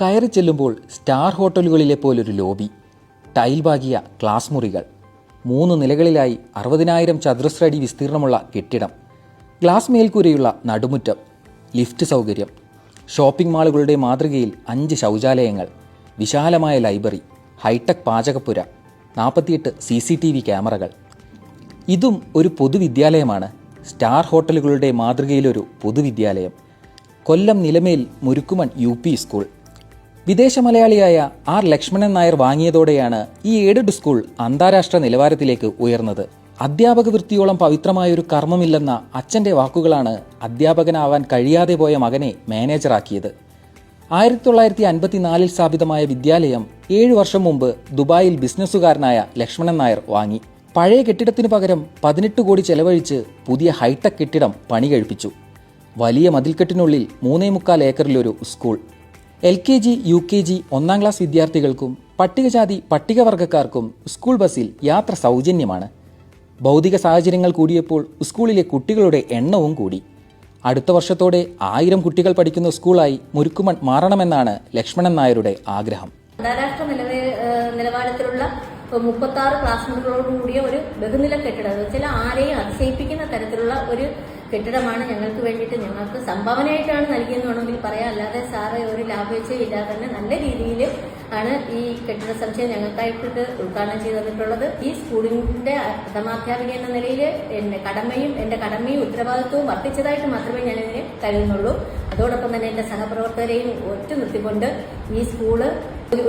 കയറി ചെല്ലുമ്പോൾ സ്റ്റാർ ഹോട്ടലുകളിലെ പോലൊരു ലോബി, ടൈൽ പാകിയ ക്ലാസ് മുറികൾ, 3 നിലകളിലായി 60,000 ചതുരശ്ര അടി വിസ്തീർണമുള്ള കെട്ടിടം, ഗ്ലാസ് മേൽക്കൂരയുള്ള നടുമുറ്റം, ലിഫ്റ്റ് സൗകര്യം, ഷോപ്പിംഗ് മാളുകളുടെ മാതൃകയിൽ 5 ശൗചാലയങ്ങൾ, വിശാലമായ ലൈബ്രറി, ഹൈടെക് പാചകപ്പുര, 48 CCTV ക്യാമറകൾ. ഇതും ഒരു പൊതുവിദ്യാലയമാണ്. സ്റ്റാർ ഹോട്ടലുകളുടെ മാതൃകയിലൊരു പൊതുവിദ്യാലയം. കൊല്ലം നിലമേൽ മുരുക്കുമൺ UP സ്കൂൾ. വിദേശ മലയാളിയായ R. ലക്ഷ്മണൻ നായർ വാങ്ങിയതോടെയാണ് ഈ എയ്ഡഡ് സ്കൂൾ അന്താരാഷ്ട്ര നിലവാരത്തിലേക്ക് ഉയർന്നത്. അധ്യാപക വൃത്തിയോളം പവിത്രമായൊരു കർമ്മമില്ലെന്ന അച്ഛൻ്റെ വാക്കുകളാണ് അധ്യാപകനാവാൻ കഴിയാതെ പോയ മകനെ മാനേജറാക്കിയത്. 1954 സ്ഥാപിതമായ വിദ്യാലയം 7 വർഷം മുമ്പ് ദുബായിൽ ബിസിനസ്സുകാരനായ ലക്ഷ്മണൻ നായർ വാങ്ങി. പഴയ കെട്ടിടത്തിനു പകരം 18 കോടി ചെലവഴിച്ച് പുതിയ ഹൈടെക് കെട്ടിടം പണി കഴിപ്പിച്ചു. വലിയ മതിൽക്കെട്ടിനുള്ളിൽ 3.25 ഏക്കറിലൊരു സ്കൂൾ. LKG, UKG, 1-ാം ക്ലാസ് വിദ്യാർത്ഥികൾക്കും പട്ടികജാതി പട്ടികവർഗക്കാർക്കും സ്കൂൾ ബസ്സിൽ യാത്ര സൗജന്യമാണ്. ഭൗതിക സാഹചര്യങ്ങൾ കൂടിയപ്പോൾ സ്കൂളിലെ കുട്ടികളുടെ എണ്ണവും കൂടി. അടുത്ത വർഷത്തോടെ 1000 കുട്ടികൾ പഠിക്കുന്ന സ്കൂളായി മുരുക്കുമൺ മാറണമെന്നാണ് ലക്ഷ്മണൻ നായരുടെ ആഗ്രഹം. അന്താരാഷ്ട്ര നിലവാരത്തിലുള്ള 36 ക്ലാസ് മുറികളോടുകൂടിയ ഒരു ബഹുനില കെട്ടിടം, വെച്ചാൽ ആരെയും അതിശയിപ്പിക്കുന്ന തരത്തിലുള്ള ഒരു കെട്ടിടമാണ് ഞങ്ങൾക്ക് വേണ്ടിയിട്ട് ഞങ്ങൾക്ക് സംഭാവനയായിട്ടാണ് നൽകിയെന്ന് വേണമെങ്കിൽ പറയാം. അല്ലാതെ സാറ് ഒരു ലാഭേച്ഛയും ഇല്ലാതെ തന്നെ നല്ല രീതിയിൽ ആണ് ഈ കെട്ടിട സമുച്ചയം ഞങ്ങൾക്കായിട്ട് ഉദ്ഘാടനം ചെയ്തു തന്നിട്ടുള്ളത്. ഈ സ്കൂളിന്റെ പ്രഥമാധ്യാപിക എന്ന നിലയിൽ എന്റെ കടമയും ഉത്തരവാദിത്വവും വർദ്ധിച്ചതായിട്ട് മാത്രമേ ഞാനിതിനെ കരുതുന്നുള്ളൂ. അതോടൊപ്പം തന്നെ എന്റെ സഹപ്രവർത്തകരെയും ഒറ്റ നിർത്തിക്കൊണ്ട് ഈ സ്കൂള്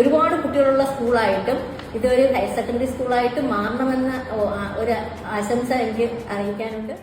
ഒരുപാട് കുട്ടികളുള്ള സ്കൂളായിട്ടും ഇതൊരു ഹയർ സെക്കൻഡറി സ്കൂളായിട്ട് മാറണമെന്ന ഒരു ആശംസ എനിക്ക് അറിയിക്കാനുണ്ട്.